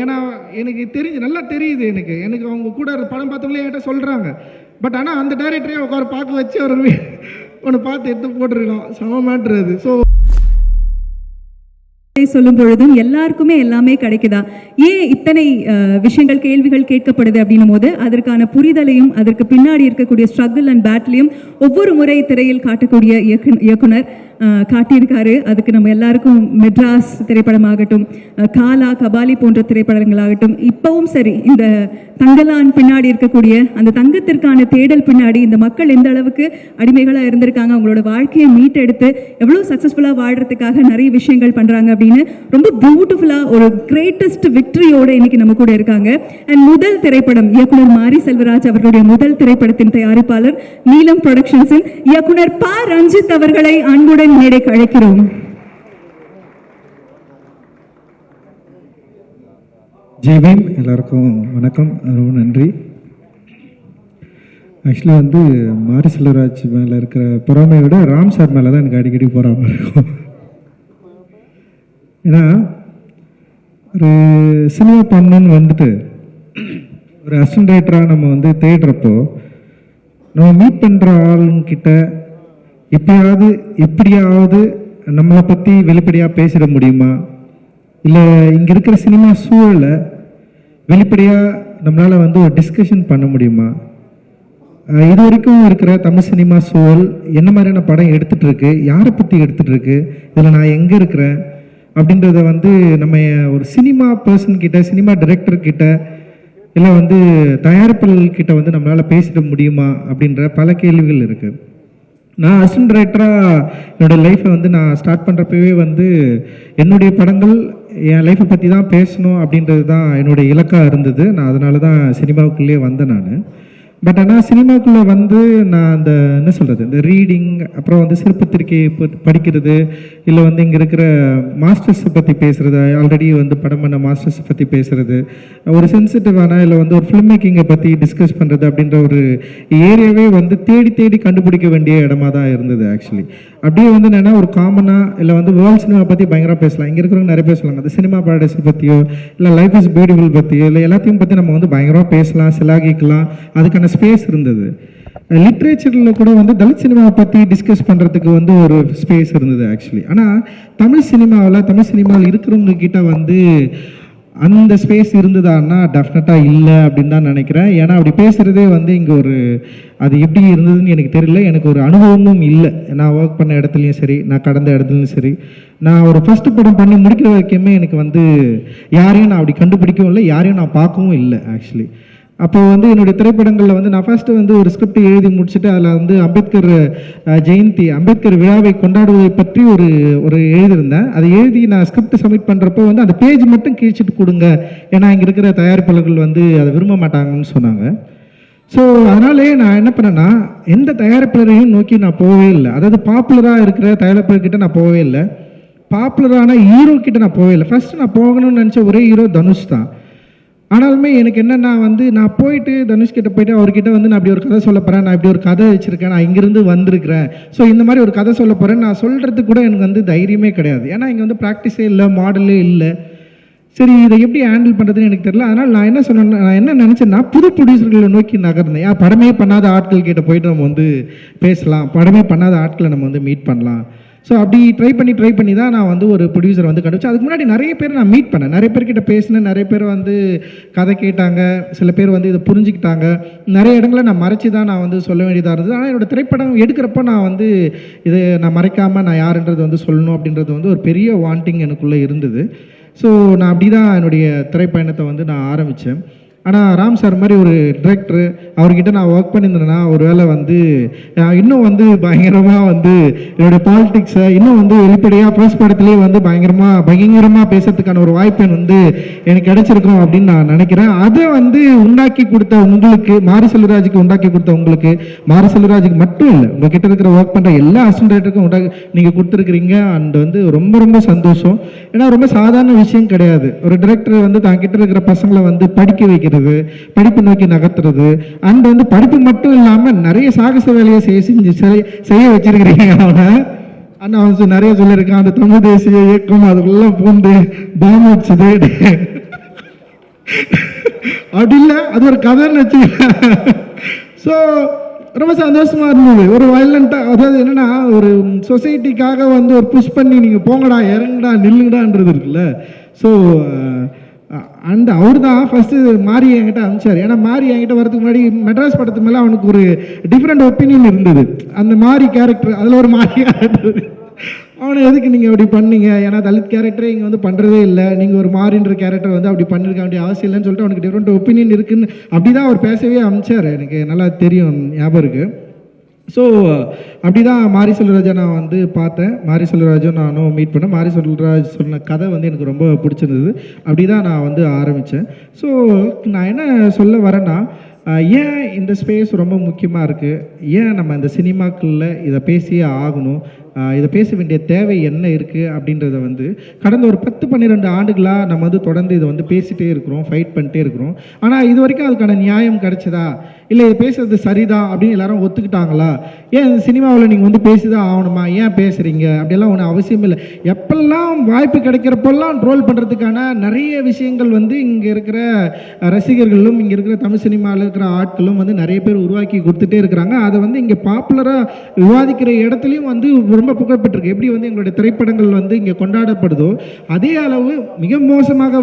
ஏன்னா எனக்கு நல்லா தெரியுது. எனக்கு அவங்க கூட படம் பார்த்தவங்களே என்கிட்ட சொல்கிறாங்க. பட் ஆனால் அந்த டைரக்டரே உட்கார பார்க்க வச்சு அவர் ஒன்று பார்த்து எடுத்து போட்டிருக்கோம். சமமான்றது. ஸோ சொல்லும் பொழுதும் எல்லாருக்குமே எல்லாமே கிடைக்குதா, ஏன் இத்தனை விஷயங்கள் கேள்விகள் கேட்கப்படுது அப்படின்னும் போது அதற்கான புரிதலையும் அதற்கு பின்னாடி இருக்கக்கூடிய ஸ்ட்ரகிள் அண்ட் பேட்டிலையும் ஒவ்வொரு முறை திரையில் காட்டக்கூடிய இயக்குனர் காட்டியிருக்காரு. அதுக்கு நம்ம எல்லாருக்கும் மெட்ராஸ் திரைப்படமாகட்டும், காலா, கபாலி போன்ற திரைப்படங்களாகட்டும், இப்பவும் சரி இந்த தங்கலான் பின்னாடி இருக்கக்கூடிய அந்த தங்கத்திற்கான தேடல் பின்னாடி இந்த மக்கள் எந்த அளவுக்கு அடிமைகளாக இருந்திருக்காங்க, அவங்களோட வாழ்க்கையை மீட்டெடுத்து எவ்வளோ சக்ஸஸ்ஃபுல்லாக வாழ்றதுக்காக நிறைய விஷயங்கள் பண்ணுறாங்க அப்படின்னு ரொம்ப பியூட்டிஃபுல்லாக ஒரு கிரேட்டஸ்ட் விக்டரியோட இன்னைக்கு நம்ம கூட இருக்காங்க. அண்ட் முதல் திரைப்படம் இயக்குனர் மாரி செல்வராஜ் அவர்களுடைய முதல் திரைப்படத்தின் தயாரிப்பாளர் நீலம் புரொடக்ஷன்ஸின் இயக்குனர் ப. ரஞ்சித் அவர்களை அன்புடன் மேடைக்கு அழைக்கிறோம். ஜெய்பீம், எல்லாருக்கும் வணக்கம், ரொம்ப நன்றி. ஆக்சுவலி மாரி செல்வராஜ் மேலே இருக்கிற பொறாமையை விட ராம் சார் மேலே தான் எனக்கு அடிக்கடி பொறாமை இருக்கும். ஏன்னா ஒரு சினிமா பண்ணணுன்னு ஒரு அசிஸ்டன்ட் டைரக்டராக நம்ம தேடுறப்போ நம்ம மீட் பண்ணுற ஆளுங்கிட்ட எப்படியாவது நம்மளை பற்றி வெளிப்படையாக பேசிட முடியுமா, இல்லை இங்கே இருக்கிற சினிமா சூழலை வெளிப்படையாக நம்மளால் ஒரு டிஸ்கஷன் பண்ண முடியுமா, இது வரைக்கும் இருக்கிற தமிழ் சினிமா சூழல் என்ன மாதிரியான படம் எடுத்துகிட்ருக்கு, யாரை பற்றி எடுத்துகிட்ருக்கு, இதில் நான் எங்கே இருக்கிறேன் அப்படின்றத நம்ம ஒரு சினிமா பர்சன்கிட்ட, சினிமா டைரக்டர்கிட்ட, இல்லை தயாரிப்பாளர்கிட்ட நம்மளால் பேசிட முடியுமா அப்படின்ற பல கேள்விகள் இருக்குது. நான் அசிஸ்டன்ட் டைரக்டராக என்னோடய லைஃப்பை நான் ஸ்டார்ட் பண்ணுறப்பவே என்னுடைய படங்கள் என் லைஃப்பை பற்றி தான் பேசணும் அப்படின்றது தான் என்னுடைய இலக்காக இருந்தது. நான் அதனால தான் சினிமாவுக்குள்ளேயே வந்தேன் நான். பட் ஆனால் சினிமாவுக்குள்ளே நான் அந்த என்ன சொல்கிறது, இந்த ரீடிங், அப்புறம் சிற்பத்திரிக்கையை படிக்கிறது, இல்லை இங்கே இருக்கிற மாஸ்டர்ஸை பற்றி பேசுகிறது, ஆல்ரெடி படம் பண்ண மாஸ்டர்ஸை பற்றி பேசுகிறது, ஒரு சென்சிட்டிவான இல்லை ஒரு ஃபிலிம் மேக்கிங்கை பற்றி டிஸ்கஸ் பண்ணுறது அப்படின்ற ஒரு ஏரியாவே தேடி கண்டுபிடிக்க வேண்டிய இடமா தான் இருந்தது. ஆக்சுவலி அப்படியே என்னென்னா ஒரு காமனாக இல்லை வேர்ல்ட் சினிமா பற்றி பயங்கரமாக பேசலாம். இங்கே இருக்கிறவங்க நிறைய பேசலாம். அந்த சினிமா பாரடைஸை பற்றியோ இல்லை லைஃப் இஸ் பியூட்டிஃபுல் பற்றியோ இல்லை எல்லாத்தையும் பற்றி நம்ம பயங்கரமாக பேசலாம், சிலாகிக்கலாம், அதுக்கான ஸ்பேஸ் இருந்தது. லிட்ரேச்சரில் கூட தலித் சினிமாவை பற்றி டிஸ்கஸ் பண்ணுறதுக்கு ஒரு ஸ்பேஸ் இருந்தது ஆக்சுவலி. ஆனால் தமிழ் சினிமாவில் இருக்கிறவங்க கிட்ட அந்த ஸ்பேஸ் இருந்ததான்னா டெஃபினட்டாக இல்லை அப்படின்னு தான் நினைக்கிறேன். ஏன்னா அப்படி பேசுகிறதே இங்கே அது எப்படி இருந்ததுன்னு எனக்கு தெரியல. எனக்கு ஒரு அனுபவமும் இல்லை. நான் ஒர்க் பண்ண இடத்துலையும் சரி, நான் கடந்த இடத்துலையும் சரி, நான் ஒரு ஃபஸ்ட்டு படம் பண்ணி முடிக்கிற வரைக்குமே எனக்கு யாரையும் நான் அப்படி கண்டுபிடிக்கவும் இல்லை, யாரையும் நான் பார்க்கவும் இல்லை ஆக்சுவலி. அப்போ என்னுடைய திரைப்படங்களில் நான் ஃபஸ்ட்டு ஒரு ஸ்கிரிப்ட் எழுதி முடிச்சுட்டு அதில் அம்பேத்கர் ஜெயந்தி, அம்பேத்கர் விழாவை கொண்டாடுவதை பற்றி ஒரு எழுதியிருந்தேன். அதை எழுதி நான் ஸ்கிரிப்ட் சப்மிட் பண்ணுறப்போ அந்த பேஜ் மட்டும் கிழிச்சிட்டு கொடுங்க, ஏன்னா இங்கே இருக்கிற தயாரிப்பாளர்கள் அதை விரும்ப மாட்டாங்கன்னு சொன்னாங்க. ஸோ அதனாலே நான் என்ன பண்ணேன்னா, எந்த தயாரிப்பாளரையும் நோக்கி நான் போகவே இல்லை. அதாவது பாப்புலராக இருக்கிற தயாரிப்பாளர்கிட்ட நான் போகவே இல்லை, பாப்புலரான ஹீரோ கிட்ட நான் போகவே இல்லை. ஃபஸ்ட்டு நான் போகணும்னு நினச்ச ஒரே ஹீரோ தனுஷ் தான். ஆனாலுமே எனக்கு என்னென்னா நான் போயிட்டு தனுஷ்கிட்ட போயிட்டு அவர்கிட்ட நான் அப்படி ஒரு கதை சொல்ல போகிறேன், நான் இப்படி ஒரு கதை வச்சுருக்கேன், நான் இங்கேருந்து வந்திருக்கிறேன், ஸோ இந்த மாதிரி ஒரு கதை சொல்ல போகிறேன் நான் சொல்கிறதுக்கு கூட எனக்கு தைரியமே கிடையாது. ஏன்னா இங்கே ப்ராக்டிஸே இல்லை, மாடலே இல்லை. சரி, இதை எப்படி ஹேண்டில் பண்ணுறதுன்னு எனக்கு தெரியல. அதனால் நான் என்ன சொன்னேன், நான் என்ன நினச்சேன்னா புது ப்ரொடியூசர்களை நோக்கி நகர்ந்தேன். படமே பண்ணாத ஆட்கள் கிட்ட போயிட்டு நம்ம பேசலாம், படமே பண்ணாத ஆட்களை நம்ம மீட் பண்ணலாம். ஸோ அப்படி ட்ரை பண்ணி தான் நான் ஒரு ப்ரொடியூசர் கண்டுபிடிச்சேன். அதுக்கு முன்னாடி நிறைய பேர் நான் மீட் பண்ணேன், நிறைய பேர்கிட்ட பேசினேன், நிறைய பேர் கதை கேட்டாங்க, சில பேர் இதை புரிஞ்சுக்கிட்டாங்க. நிறைய இடங்களை நான் மறைச்சி தான் நான் சொல்ல வேண்டியதாக இருந்தது. ஆனால் என்னோடய திரைப்படம் எடுக்கிறப்போ நான் இதை நான் மறைக்காமல் நான் யாருன்றது சொல்லணும் அப்படின்றது ஒரு பெரிய வாண்டிங் எனக்குள்ளே இருந்தது. ஸோ நான் அப்படி தான் என்னுடைய திரைப்பயணத்தை நான் ஆரம்பித்தேன். ஆனால் ராம் சார் மாதிரி ஒரு டிரெக்டர் அவர்கிட்ட நான் ஒர்க் பண்ணியிருந்தேன்னா ஒரு வேளை இன்னும் பயங்கரமாக என்னுடைய பாலிடிக்ஸை இன்னும் வெளிப்படையாக ஃபர்ஸ்ட் படத்துலேயே பயங்கரமாக பேசுறதுக்கான ஒரு வாய்ப்பு எனக்கு கிடைச்சிருக்கும் அப்படின்னு நான் நினைக்கிறேன். அதை உண்டாக்கி கொடுத்த உங்களுக்கு, மாரி செல்வராஜுக்கு உண்டாக்கி கொடுத்த உங்களுக்கு, மாரி செல்வராஜுக்கு மட்டும் இல்லை, உங்ககிட்ட இருக்கிற ஒர்க் பண்ணுற எல்லா அசிஸ்டன்ட் டைரக்டருக்கும் நீங்கள் கொடுத்துருக்குறீங்க. அண்ட் ரொம்ப ரொம்ப சந்தோஷம். ஏன்னா ரொம்ப சாதாரண விஷயம் கிடையாது. ஒரு டிரெக்டர் தான் கிட்ட இருக்கிற பசங்களை படிக்க வைக்கிறது, படிப்பு நோக்கி நகர்த்துறது, அண்ட் படிப்பு மட்டும் இல்லாமல் நிறைய சாகச வேலையை செய்ய வச்சிருக்கிறீங்க. அவனை நிறைய சொல்லியிருக்கான், அந்த தமிழ் தேசிய இயக்கம் அதுக்குள்ள பூந்து பாம்பு வச்சது அப்படி இல்லை, அது ஒரு கதைன்னு வச்சுக்கேன். ஸோ ரொம்ப சந்தோஷமாக இருந்தது. ஒரு வயலண்ட்டாக, அதாவது என்னென்னா ஒரு சொசைட்டிக்காக வந்து ஒரு புஷ் பண்ணி நீங்கள் போங்கடா இறங்குடா நில்லுங்கடான்றது இருக்குல்ல. ஸோ அண்ட் அவர் தான் ஃபஸ்ட்டு மாரி என்கிட்ட அனுப்பிச்சார். ஏன்னா மாரி என்கிட்ட வரதுக்கு முன்னாடி மெட்ராஸ் படத்து மேலே அவனுக்கு ஒரு டிஃப்ரெண்ட் ஒப்பீனியன் இருந்தது. அந்த மாரி கேரக்டர், அதில் ஒரு மாரி கேரக்டர், அவனை எதுக்கு நீங்கள் அப்படி பண்ணீங்க, ஏன்னா தலித் கேரக்டரே இங்கே வந்து பண்ணுறதே இல்லை, நீங்கள் ஒரு மாறின்ற கேரக்டர் வந்து அப்படி பண்ணியிருக்க வேண்டிய அவசியம் இல்லைன்னு சொல்லிட்டு அவனுக்கு டிஃப்ரெண்ட் ஒப்பீனியன் இருக்குன்னு அப்படி தான் அவர் பேசவே அனுப்பிச்சார். எனக்கு நல்லா தெரியும், ஞாபகம் இருக்குது. ஸோ அப்படி தான் மாரி செல்வராஜை நான் வந்து பார்த்தேன். மாரி செல்வராஜும் நானும் மீட் பண்ணேன். மாரி செல்வராஜ் சொன்ன கதை வந்து எனக்கு ரொம்ப பிடிச்சிருந்தது. அப்படி தான் நான் வந்து ஆரம்பித்தேன். ஸோ நான் என்ன சொல்ல வரேன்னா, ஏன் இந்த ஸ்பேஸ் ரொம்ப முக்கியமாக இருக்குது, ஏன் நம்ம இந்த சினிமாக்களில் இதை பேசியே ஆகணும், இதை பேச வேண்டிய தேவை என்ன இருக்குது அப்படின்றத வந்து கடந்த ஒரு 10-12 ஆண்டுகளாக நம்ம வந்து தொடர்ந்து இதை வந்து பேசிகிட்டே இருக்கிறோம், ஃபைட் பண்ணிட்டே இருக்கிறோம். ஆனால் இது வரைக்கும் அதுக்கான நியாயம் கிடைச்சதா, இல்லை இது பேசுறது சரிதான் அப்படின்னு எல்லாரும் ஒத்துக்கிட்டாங்களா, ஏன் சினிமாவில் நீங்கள் வந்து பேசிதான் ஆகணுமா, ஏன் பேசுகிறீங்க அப்படியெல்லாம் ஒன்றும் அவசியம் இல்லை. எப்பெல்லாம் வாய்ப்பு கிடைக்கிறப்பெல்லாம் ட்ரோல் பண்ணுறதுக்கான நிறைய விஷயங்கள் வந்து இங்கே இருக்கிற ரசிகர்களும் இங்கே இருக்கிற தமிழ் சினிமாவில் இருக்கிற ஆட்களும் வந்து நிறைய பேர் உருவாக்கி கொடுத்துட்டே இருக்கிறாங்க. அதை வந்து இங்கே பாப்புலராக விவாதிக்கிற இடத்துலையும் வந்து ரொம்ப புகழ்பெற்றிருக்கு. எப்படி வந்து எங்களுடைய திரைப்படங்கள் வந்து இங்கே கொண்டாடப்படுதோ அதே அளவு மிக மோசமாக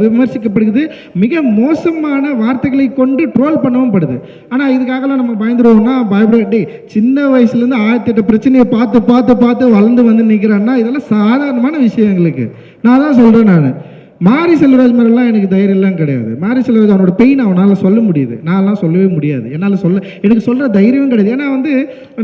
விமர்சிக்கப்படுகிறது, மிக மோசமான வார்த்தைகளை கொண்டு ட்ரோல் பண்ணவும் படுது. ஆனால் இதுக்காகலாம் நம்ம பயந்துருவோம்னா, பயப்படே சின்ன வயசுலேருந்து 1008 பிரச்சனையை பார்த்து பார்த்து பார்த்து வளர்ந்து வந்து நிற்கிறான்னா இதெல்லாம் சாதாரணமான விஷயம் எங்களுக்கு. நான் தான் சொல்கிறேன், நான் மாரி செல்வராஜ் மாதிரிலாம் எனக்கு தைரியம்லாம் கிடையாது. மாரி செல்வராஜ் அவனோட பெயின் அவனால் சொல்ல முடியுது, நான்லாம் சொல்லவே முடியாது. என்னால் எனக்கு சொல்கிற தைரியமும் கிடையாது. ஏன்னா வந்து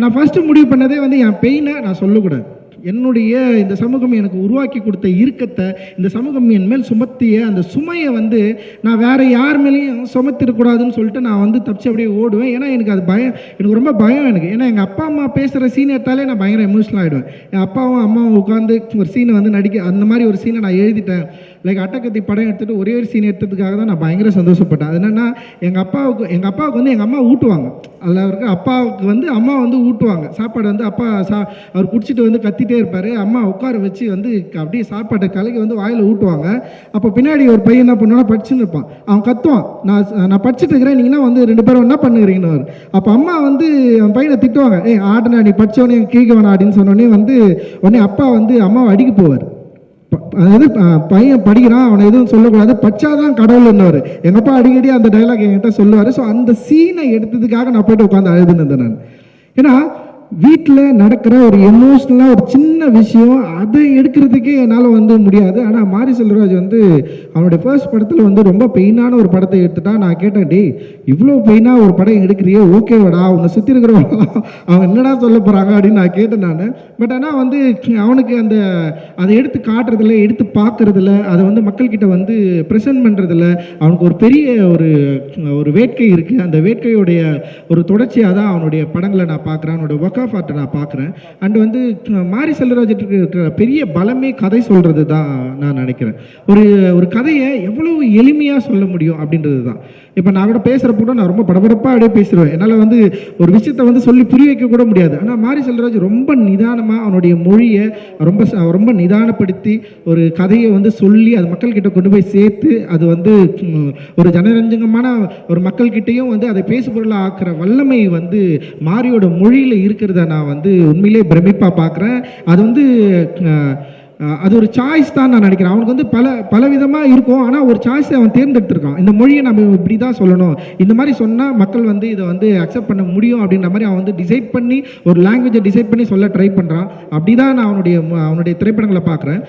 நான் ஃபஸ்ட்டு முடிவு பண்ணதே வந்து என் பெயினை நான் சொல்லக்கூடாது. என்னுடைய இந்த சமூகம் எனக்கு உருவாக்கி கொடுத்த இறுக்கத்தை, இந்த சமூகம் என் மேல் சுமத்திய அந்த சுமையை வந்து நான் வேறு யார் மேலேயும் சுமத்திடக்கூடாதுன்னு சொல்லிட்டு நான் வந்து தப்பிச்சு அப்படியே ஓடுவேன். ஏன்னா எனக்கு அது பயம், எனக்கு ரொம்ப பயம் எனக்கு. ஏன்னா எங்கள் அப்பா அம்மா பேசுகிற சீன் எடுத்தாலே நான் பயங்கர எமோஷனல் ஆகிடுவேன். என் அப்பாவும் அம்மாவும் உட்காந்து ஒரு சீனை வந்து நடிக்க, அந்த மாதிரி ஒரு சீனை நான் எழுதிட்டேன். லைக் அட்டகத்தி படம் எடுத்துகிட்டு ஒரே ஒரு சீன் எடுத்ததுக்காக தான் நான் பயங்கர சந்தோஷப்பட்டேன். அது என்னென்னா, எங்கள் அப்பாவுக்கு வந்து எங்கள் அம்மா ஊட்டுவாங்க. அதில் இருக்க அப்பாவுக்கு வந்து அம்மா வந்து ஊட்டுவாங்க சாப்பாடு வந்து. அப்பா அவர் குடிச்சிட்டு வந்து கத்திட்டே இருப்பார். அம்மா உட்கார வச்சு வந்து அப்படியே சாப்பாட்டை கலக்கி வந்து வாயில் ஊட்டுவாங்க. அப்போ பின்னாடி ஒரு பையன் என்ன பண்ணுவான்னா, படிச்சுன்னு இருப்பான். அவன் கத்துவான், நான் படிச்சுட்டு இருக்கிறேன், நீங்கன்னா வந்து 2 பேரும் என்ன பண்ணுறீங்கன்னு. அப்போ அம்மா வந்து அவன் பையனை திட்டுவாங்க, ஆட்டனா நீ படித்தவனே கேட்க வேணாம் அப்படின்னு சொன்னோடனே வந்து உடனே அப்பா வந்து அம்மாவை அடிக்க போவார். அதாவது பையன் படிக்கிறான், அவனை எதுவும் சொல்லக்கூடாது, பச்சாதான் கடவுள்ன்னுவார். எங்கள் அப்பா அடிக்கடி அந்த டைலாக் என்கிட்ட சொல்லுவார். ஸோ அந்த சீனை எடுத்ததுக்காக நான் போய்ட்டு உட்காந்து அழுதுனேன் நான். ஏன்னா வீட்டில் நடக்கிற ஒரு எமோஷ்னலாக ஒரு சின்ன விஷயம், அதை எடுக்கிறதுக்கே என்னால் வந்து முடியாது. ஆனால் மாரி செல்வராஜ் வந்து அவனுடைய ஃபர்ஸ்ட் படத்தில் வந்து ரொம்ப பெயினான ஒரு படத்தை எடுத்துட்டா. நான் கேட்டேன், டே இவ்வளோ பெயினாக ஒரு படம் எடுக்கிறியே, ஓகேவாடா, அவனை சுற்றி இருக்கிறவங்க அவன் என்னடா சொல்ல போகிறாங்க அப்படின்னு நான் கேட்டேன் நான். பட் ஆனால் வந்து அவனுக்கு அந்த அதை எடுத்து காட்டுறதில்ல, எடுத்து பார்க்குறதில்ல, அதை வந்து மக்கள்கிட்ட வந்து ப்ரெசென்ட் பண்ணுறதில்ல. அவனுக்கு ஒரு பெரிய ஒரு வேட்கை இருக்குது. அந்த வேட்கையுடைய ஒரு தொடர்ச்சியாக தான் அவனுடைய படங்களை நான் பார்க்குறேன், அவனோட ஒர்க் ஆஃப் ஆர்ட்டை நான் பார்க்குறேன். அண்ட் வந்து மாரி செல்வராஜுக்கு இருக்கிற பெரிய பலமே கதை சொல்கிறது தான் நான் நினைக்கிறேன். ஒரு கதையை எவ்வளவு எளிமையாக சொல்ல முடியும் அப்படின்றது தான். இப்போ நான் கூட பேசுகிறப்ப கூட நான் ரொம்ப படபடப்பாக அப்படியே பேசிடுவேன். என்னால் வந்து ஒரு விஷயத்தை வந்து சொல்லி புரிய வைக்க கூட முடியாது. ஆனால் மாரி செல்வராஜ் ரொம்ப நிதானமாக அவனுடைய மொழியை ரொம்ப நிதானப்படுத்தி ஒரு கதையை வந்து சொல்லி அது மக்கள்கிட்ட கொண்டு போய் சேர்த்து அது வந்து ஒரு ஜனரஞ்சகமான ஒரு மக்கள்கிட்டையும் வந்து அதை பேசுபொருளாக ஆக்குற வல்லமை வந்து மாரியோட மொழியில் இருக்கிறத நான் வந்து உண்மையிலே பிரமிப்பாக பார்க்குறேன். அது வந்து அது ஒரு சாய்ஸ் தான் நான் நினைக்கிறேன். அவனுக்கு வந்து பல விதமாக இருக்கும், ஆனால் ஒரு சாய்ஸை அவன் தேர்ந்தெடுத்திருக்கான். இந்த மொழியை நம்ம இப்படி தான் சொல்லணும், இந்த மாதிரி சொன்னால் மக்கள் வந்து இதை வந்து அக்செப்ட் பண்ண முடியும் அப்படின்ற மாதிரி அவன் வந்து டிசைட் பண்ணி ஒரு லாங்குவேஜை டிசைட் பண்ணி சொல்ல ட்ரை பண்ணுறான். அப்படி தான் நான் அவனுடைய திரைப்படங்களை பார்க்குறேன்.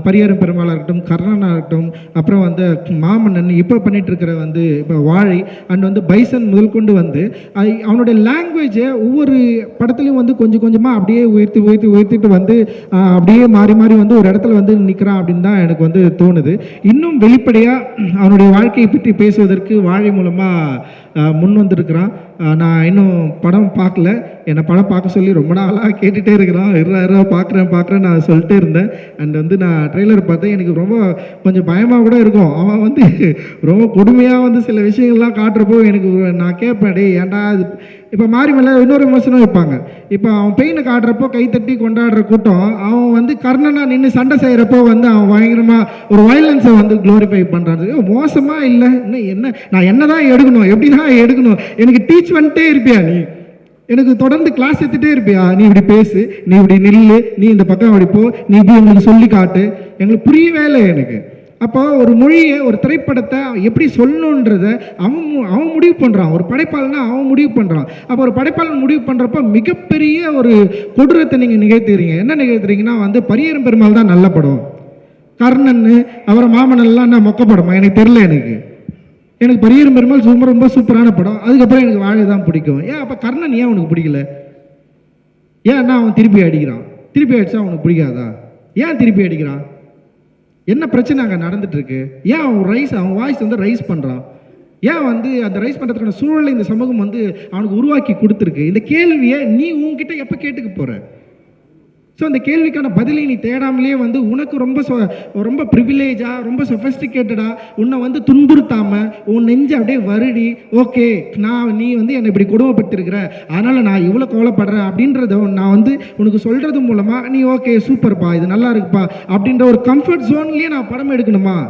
பரியாரம் பெருமாளாக இருக்கட்டும், கர்ணனாக இருக்கட்டும், அப்புறம் வந்து மாமன்னன், இப்போ பண்ணிட்டு இருக்கிற வந்து இப்போ வாழை, அண்ட் வந்து பைசன் முதல் கொண்டு வந்து அவனுடைய லாங்குவேஜை ஒவ்வொரு படத்துலையும் வந்து கொஞ்சம் கொஞ்சமாக அப்படியே உயர்த்திட்டு வந்து அப்படியே மாறி மாறி வந்து ஒரு இடத்துல வந்து நிற்கிறான் அப்படின்னு தான் எனக்கு வந்து தோணுது. இன்னும் வெளிப்படையாக அவனுடைய வாழ்க்கையை பற்றி பேசுவதற்கு வாழை மூலமாக முன் வந்திருக்கிறான். நான் இன்னும் படம் பார்க்கல, என்னை படம் பார்க்க சொல்லி ரொம்ப நாளாக கேட்டுகிட்டே இருக்கிறான். பார்க்குறேன் நான் சொல்லிட்டே இருந்தேன். அண்ட் வந்து நான் ட்ரெய்லர் பார்த்தேன், எனக்கு ரொம்ப கொஞ்சம் பயமாக கூட இருக்கும். அவன் வந்து ரொம்ப கொடுமையாக வந்து சில விஷயங்கள்லாம் காட்டுறப்போ எனக்கு நான் கேட்பேன், டே ஏன்டா இது. இப்போ மாறி மேலே இன்னொரு விமர்சனம் வைப்பாங்க. இப்போ அவன் பெயினை காட்டுறப்போ கைத்தட்டி கொண்டாடுற கூட்டம், அவன் வந்து கர்ணனா நின்று சண்டை செய்கிறப்போ வந்து அவன் பயங்கரமாக ஒரு வயலன்ஸை வந்து க்ளோரிஃபை பண்ணுறாரு. மோசமாக இல்லை, இன்னும் என்ன நான் என்ன தான் எடுக்கணும், எப்படி தான் எடுக்கணும், எனக்கு டீச் பண்ணிட்டே இருப்பியா நீ, எனக்கு தொடர்ந்து கிளாஸ் எடுத்துகிட்டே இருப்பியா, நீ இப்படி பேசு, நீ இப்படி நில்லு, நீ இந்த பக்கம் அப்படி போ, நீ இப்படி எங்களுக்கு சொல்லி காட்டு, எங்களுக்கு புரியவே இல்லை எனக்கு. அப்போ ஒரு மொழியை ஒரு திரைப்படத்தை எப்படி சொல்லணுன்றத அவன் முடிவு பண்ணுறான். ஒரு படைப்பாளனா அவன் முடிவு பண்ணுறான். அப்போ ஒரு படைப்பாளன் முடிவு பண்ணுறப்போ மிகப்பெரிய ஒரு கொடூரத்தை நீங்கள் நிகழ்த்துறீங்க. என்ன நிகழ்த்துறீங்கன்னா வந்து பரியேறும் பெருமாள் தான் நல்ல படம், கர்ணன் அவரை மாமனெல்லாம் நான் மொக்க படமா எனக்கு தெரில. எனக்கு பரியேறும் பெருமாள் ரொம்ப சூப்பரான படம். அதுக்கப்புறம் எனக்கு வாழை தான் பிடிக்கும். ஏன் அப்போ கர்ணன் ஏன் அவனுக்கு பிடிக்கல? ஏன்னா அவன் திருப்பி அடிக்கிறான். திருப்பி அடிச்சா அவனுக்கு பிடிக்காதா? ஏன் திருப்பி அடிக்கிறான்? என்ன பிரச்சனை அங்கே நடந்துட்டு இருக்கு? ஏன் அவன் வாய்ஸ் வந்து ரைஸ் பண்ணுறான்? ஏன் வந்து அந்த ரைஸ் பண்ணுறதுக்கான சூழலை இந்த சமூகம் வந்து அவனுக்கு உருவாக்கி கொடுத்துருக்கு? இந்த கேள்வியை நீ உன்கிட்ட எப்போ கேட்டுக்க போகிற? ஸோ அந்த கேள்விக்கான பதிலை நீ தேடாமலே வந்து உனக்கு ரொம்ப ப்ரிவிலேஜாக ரொம்ப சொஃபஸ்டிகேட்டடாக உன்னை வந்து துன்புறுத்தாமல் உன் நெஞ்சு அப்படியே வருடி, ஓகே நீ வந்து என்னை இப்படி கொடுமைப்பட்டிருக்கிற, அதனால் நான் இவ்வளோ கவலைப்படுறேன் அப்படின்றத நான் வந்து உனக்கு சொல்கிறது மூலமாக நீ ஓகே சூப்பர்ப்பா, இது நல்லா இருக்குப்பா அப்படின்ற ஒரு கம்ஃபர்ட் ஜோன்லேயே நான் படம் எடுக்கணுமா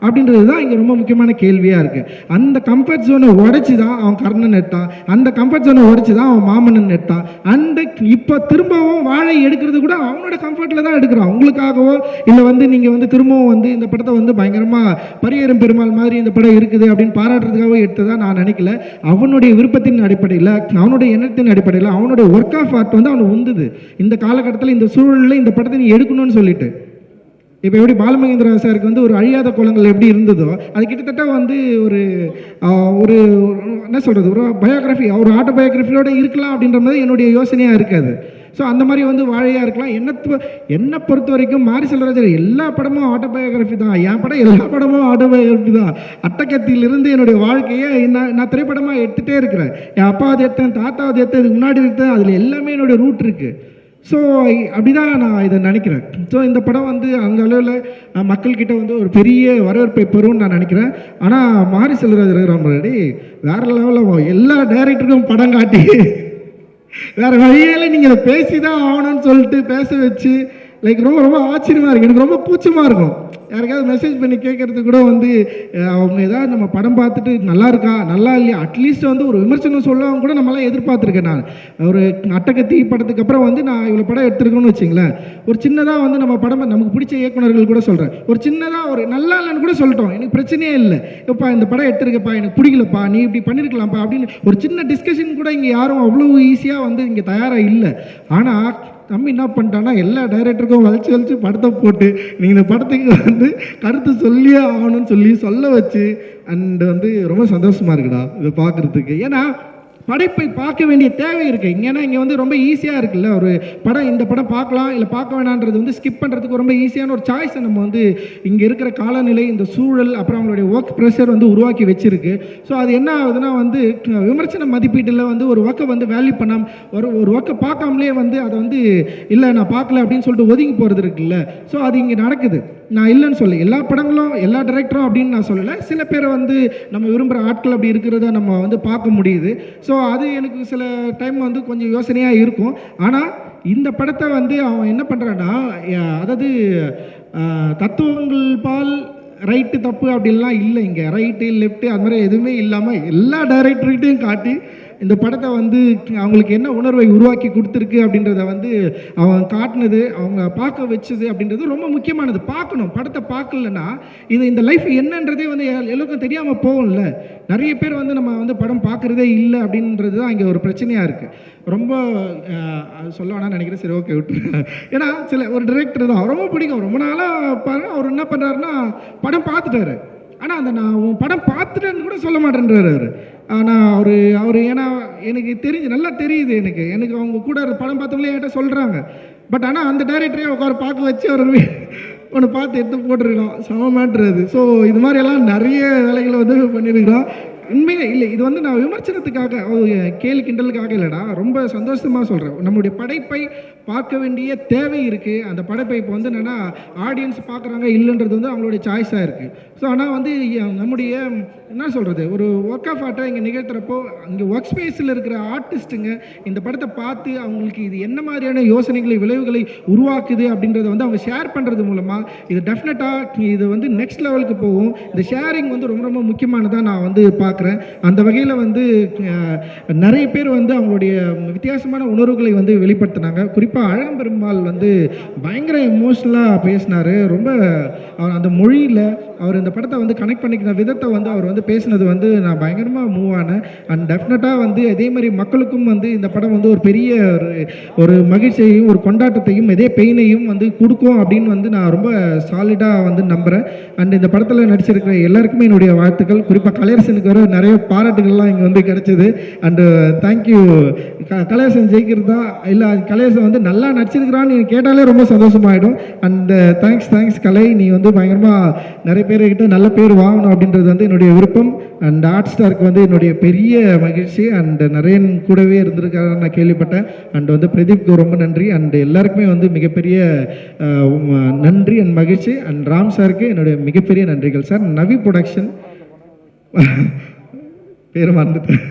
அப்படின்றது தான் இங்கே ரொம்ப முக்கியமான கேள்வியாக இருக்குது. அந்த கம்ஃபர்ட் ஜோனை உடைச்சி தான் அவன் கர்ணன் எடுத்தான், அந்த கம்ஃபர்ட் ஜோனை உடைச்சி தான் அவன் மாமன்னன் எடுத்தான். அண்ட் இப்போ திரும்பவும் வாழை எடுக்கிறது கூட அவனோட கம்ஃபர்ட்டில் தான் எடுக்கிறான். உங்களுக்காகவோ இல்லை வந்து நீங்கள் வந்து திரும்பவும் வந்து இந்த படத்தை வந்து பயங்கரமாக பரியேறும் பெருமாள் மாதிரி இந்த படம் இருக்குது அப்படின்னு பாராட்டுறதுக்காகவோ எடுத்ததாக நான் நினைக்கல. அவனுடைய விருப்பத்தின் அடிப்படையில், அவனுடைய எண்ணத்தின் அடிப்படையில், அவனுடைய ஒர்க் ஆஃப் ஆர்ட் வந்து அவனுக்கு உந்துது. இந்த காலகட்டத்தில் இந்த சூழலில் இந்த படத்தை நீ எடுக்கணும்னு சொல்லிட்டு இப்போ எப்படி பாலமகேந்திரா சாருக்கு வந்து ஒரு அழியாத குளங்கள் எப்படி இருந்ததோ அது கிட்டத்தட்ட வந்து ஒரு ஒரு என்ன சொல்கிறது, ஒரு பயோகிராஃபி, ஒரு ஆட்டோபயோகிராஃபியோட இருக்கலாம் அப்படின்ற மாதிரி என்னுடைய யோசனையாக இருக்காது. ஸோ அந்த மாதிரி வந்து வாழையாக இருக்கலாம். என்னை பொறுத்த வரைக்கும் மாரி செல்வராஜர் எல்லா படமும் ஆட்டோபயோகிராஃபி தான். என் படம் எல்லா படமும் ஆட்டோபயோகிராஃபி தான். அட்டகத்திலிருந்து என்னுடைய வாழ்க்கையை நான் திரைப்படமாக எடுத்துகிட்டே இருக்கிறேன். என் அப்பாவது எடுத்தேன், தாத்தாவது எடுத்தேன், இதுக்கு முன்னாடி எடுத்தேன், அதில் எல்லாமே என்னுடைய ரூட் இருக்குது. ஸோ அப்படி தான் நான் இதை நினைக்கிறேன். ஸோ இந்த படம் வந்து அந்த அளவில் மக்கள்கிட்ட வந்து ஒரு பெரிய வரவேற்பை பெறும்னு நான் நினைக்கிறேன். ஆனால் மாரி செல்வராஜ் இருக்கிற முன்னாடி வேறு லெவலில் எல்லா டைரக்டருக்கும் படம் காட்டி வேறு வழியால் நீங்கள் இதை பேசி தான் ஆகணும்னு சொல்லிட்டு பேச வச்சு லைக் ரொம்ப ஆச்சரியமாக இருக்குது. எனக்கு ரொம்ப கூச்சமாக இருக்கும் யாருக்காவது மெசேஜ் பண்ணி கேட்குறது கூட வந்து அவங்க ஏதாவது நம்ம படம் பார்த்துட்டு நல்லா இருக்கா நல்லா இல்லையா அட்லீஸ்ட் வந்து ஒரு விமர்சனம் சொல்லவும் கூட நம்மளாம் எதிர்பார்த்துருக்கேன். நான் ஒரு அட்டகத்தி படத்துக்கு அப்புறம் வந்து நான் இவ்வளோ படம் எடுத்துருக்கோன்னு வச்சிங்களேன். ஒரு சின்னதாக வந்து நம்ம படம் நமக்கு பிடிச்ச இயக்குநர்கள் கூட சொல்கிறேன், ஒரு சின்னதாக ஒரு நல்லா இல்லைன்னு கூட சொல்லிட்டோம், எனக்கு பிரச்சனையே இல்லை, இப்பா இந்த படம் எடுத்துருக்கப்பா எனக்கு பிடிக்கலப்பா நீ இப்படி பண்ணியிருக்கலாம்ப்பா அப்படின்னு ஒரு சின்ன டிஸ்கஷன் கூட இங்கே யாரும் அவ்வளோ ஈஸியாக வந்து இங்கே தயாராக இல்லை. ஆனால் தம்பி என்ன பண்ணிட்டான்னா எல்லா டைரக்டருக்கும் வளைச்சு படத்தை போட்டு நீங்கள் இந்த படத்துக்கு வந்து கருத்து சொல்லியே ஆகணும்னு சொல்ல வச்சு அண்ட் வந்து ரொம்ப சந்தோஷமாக இருக்குடா இதை பார்க்குறதுக்கு. ஏன்னா படைப்பை பார்க்க வேண்டிய தேவை இருக்குது. ஏன்னா இங்கே வந்து ரொம்ப ஈஸியாக இருக்குல்ல, ஒரு படம் இந்த படம் பார்க்கலாம் இல்லை பார்க்க வேணான்றது வந்து ஸ்கிப் பண்ணுறதுக்கு ரொம்ப ஈஸியான ஒரு சாய்ஸை நம்ம வந்து இங்கே இருக்கிற காலநிலை, இந்த சூழல், அப்புறம் அவங்களுடைய ஒர்க் ப்ரெஷர் வந்து உருவாக்கி வச்சிருக்கு. ஸோ அது என்ன ஆகுதுன்னா வந்து விமர்சன மதிப்பீட்டில் வந்து ஒரு ஒர்க்கை வந்து வேல்யூ பண்ணாமல் ஒரு ஒர்க்கை பார்க்காமலே வந்து அதை வந்து இல்லை நான் பார்க்கல அப்படின்னு சொல்லிட்டு ஒதுங்கி போகிறது இருக்குல்ல. ஸோ அது இங்கே நடக்குது. நான் இல்லைன்னு சொல்ல, எல்லா படங்களும் எல்லா டைரக்டரும் அப்படின்னு நான் சொல்லலை. சில பேரை வந்து நம்ம விரும்புகிற ஆட்கள் அப்படி இருக்கிறத நம்ம வந்து பார்க்க முடியுது. ஸோ அது எனக்கு சில டைம் வந்து கொஞ்சம் யோசனையாக இருக்கும். ஆனால் இந்த படத்தை வந்து அவன் என்ன பண்ணுறான்னா, அதாவது தத்துவங்கள் பால் ரைட்டு தப்பு அப்படின்லாம் இல்லை, இங்கே ரைட்டு லெஃப்ட்டு அது மாதிரி எதுவுமே இல்லாமல் எல்லா டைரக்டர்கிட்டையும் காட்டி இந்த படத்தை வந்து அவங்களுக்கு என்ன உணர்வை உருவாக்கி கொடுத்துருக்கு அப்படின்றத வந்து அவன் காட்டினது, அவங்க பார்க்க வச்சது அப்படின்றது ரொம்ப முக்கியமானது. பார்க்கணும், படத்தை பார்க்கலன்னா இந்த லைஃப் என்னன்றதே வந்து எல்லாருக்கும் தெரியாமல் போகும்ல. நிறைய பேர் வந்து நம்ம வந்து படம் பார்க்குறதே இல்லை அப்படின்றது தான் இங்கே ஒரு பிரச்சனையாக இருக்குது. ரொம்ப சொல்ல வேணாம்னு நினைக்கிறேன், சரி ஓகே விட்டுருங்க. ஏன்னா ஒரு டைரக்டர் தான் ரொம்ப பிடிக்கும், ரொம்ப நாளாக பாருங்க அவர் என்ன பண்ணுறாருன்னா படம் பார்த்துட்டாரு, ஆனால் அந்த நான் உன் படம் பார்த்துட்டேன்னு கூட சொல்ல மாட்டேன்றாரு அவர். ஆனால் அவர் ஏன்னா எனக்கு நல்லா தெரியுது, எனக்கு அவங்க கூட படம் பார்த்தவங்களே என்கிட்ட சொல்கிறாங்க. பட் ஆனால் அந்த டைரக்டரே உட்கார பார்க்க வச்சு அவர் ஒன்று பார்த்து எடுத்து போட்டிருக்கோம், சமமாட்டுறது. ஸோ இது மாதிரி எல்லாம் நிறைய வேலைகளை வந்து பண்ணியிருக்கிறோம். உண்மையே இல்லை, இது வந்து நான் விமர்சனத்துக்காக கேலி கிண்டலுக்காக இல்லைடா, ரொம்ப சந்தோஷமாக சொல்கிறேன். நம்முடைய படைப்பை பார்க்க வேண்டிய தேவை இருக்குது. அந்த படைப்பை இப்போ வந்து என்னென்னா ஆடியன்ஸ் பார்க்குறாங்க இல்லைன்றது வந்து அவங்களுடைய சாய்ஸாக இருக்குது. ஸோ ஆனால் வந்து நம்முடைய என்ன சொல்கிறது, ஒரு ஒர்க் ஆஃப் ஆர்ட்டை இங்கே நிகழ்த்துறப்போ இங்கே ஒர்க் ஸ்பேஸில் இருக்கிற ஆர்டிஸ்ட்டுங்க இந்த படத்தை பார்த்து அவங்களுக்கு இது என்ன மாதிரியான யோசனைகளை விளைவுகளை உருவாக்குது அப்படின்றத வந்து அவங்க ஷேர் பண்ணுறது மூலமாக இது டெஃபினட்டாக இது வந்து நெக்ஸ்ட் லெவலுக்கு போகும். இந்த ஷேரிங் வந்து ரொம்ப ரொம்ப முக்கியமானதாக நான் வந்து பார்க்குறேன். அந்த வகையில் வந்து நிறைய பேர் வந்து அவங்களுடைய வித்தியாசமான உணர்வுகளை வந்து வெளிப்படுத்தினாங்க. குறிப்பாக அழகம்பெருமாள் வந்து பயங்கர எமோஷ்னலாக பேசினார். ரொம்ப அவர் அந்த மொழியில் அவர் இந்த படத்தை வந்து கனெக்ட் பண்ணிக்கிற விதத்தை வந்து அவர் வந்து பேசினது வந்து நான் பயங்கரமாக மூவ் ஆனேன். அண்ட் டெஃபினட்டாக வந்து அதே மாதிரி மக்களுக்கும் வந்து இந்த படம் வந்து ஒரு பெரிய ஒரு மகிழ்ச்சியையும் ஒரு கொண்டாட்டத்தையும் இதே பெயினையும் வந்து கொடுக்கும் அப்படின்னு வந்து நான் ரொம்ப சாலிடாக வந்து நம்புகிறேன். அண்ட் இந்த படத்தில் நடிச்சிருக்கிற எல்லாருக்குமே என்னுடைய வாழ்த்துக்கள். குறிப்பாக கலையரசனுக்கு வர நிறைய பாராட்டுகள்லாம் இங்கே வந்து கிடைச்சிது. And thank you. கலையரசன் ஜெயிக்கிறதா இல்லை கலையரசன் வந்து நல்லா நடிச்சிருக்கிறான்னு கேட்டாலே ரொம்ப சந்தோஷமாயிடும். அண்ட் தேங்க்ஸ் கலை, நீ வந்து பயங்கரமாக நிறைய பேர்கிட்ட நல்ல பேர் வாங்கணும் அப்படின்றது வந்து என்னுடைய விருப்பம். அண்ட் ஹாட் ஸ்டாருக்கு வந்து என்னுடைய பெரிய மகிழ்ச்சி. அண்ட் நரேன் கூடவே இருந்திருக்காருன்னு நான் கேள்விப்பட்டேன். அண்ட் வந்து பிரதீப்க்கு ரொம்ப நன்றி. அண்ட் எல்லாருக்குமே வந்து மிகப்பெரிய நன்றி அண்ட் மகிழ்ச்சி. அண்ட் ராம் சாருக்கு என்னுடைய மிகப்பெரிய நன்றிகள் சார். நவி ப்ரொடக்ஷன் பேர் மறந்துட்டேன்,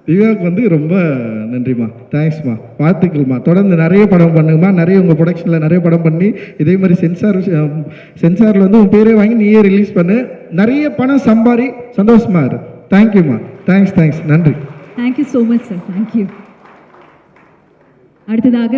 திவ்யாவுக்கு வந்து ரொம்ப நன்றிம்மா, தேங்க்ஸ்மா, வாழ்த்துக்கள்மா. தொடர்ந்து நிறைய படம் பண்ணுங்கம்மா, நிறைய உங்கள் ப்ரொடக்ஷனில் நிறைய படம் பண்ணி இதே மாதிரி சென்சாரில் வந்து உன் பேரே வாங்கி நீயே ரிலீஸ் பண்ணு, நிறைய பணம் சம்பாரி, சந்தோஷமா இரு. தேங்க்யூம்மா, தேங்க்ஸ், நன்றி. Thank you so much sir, thank you. அடுத்ததாக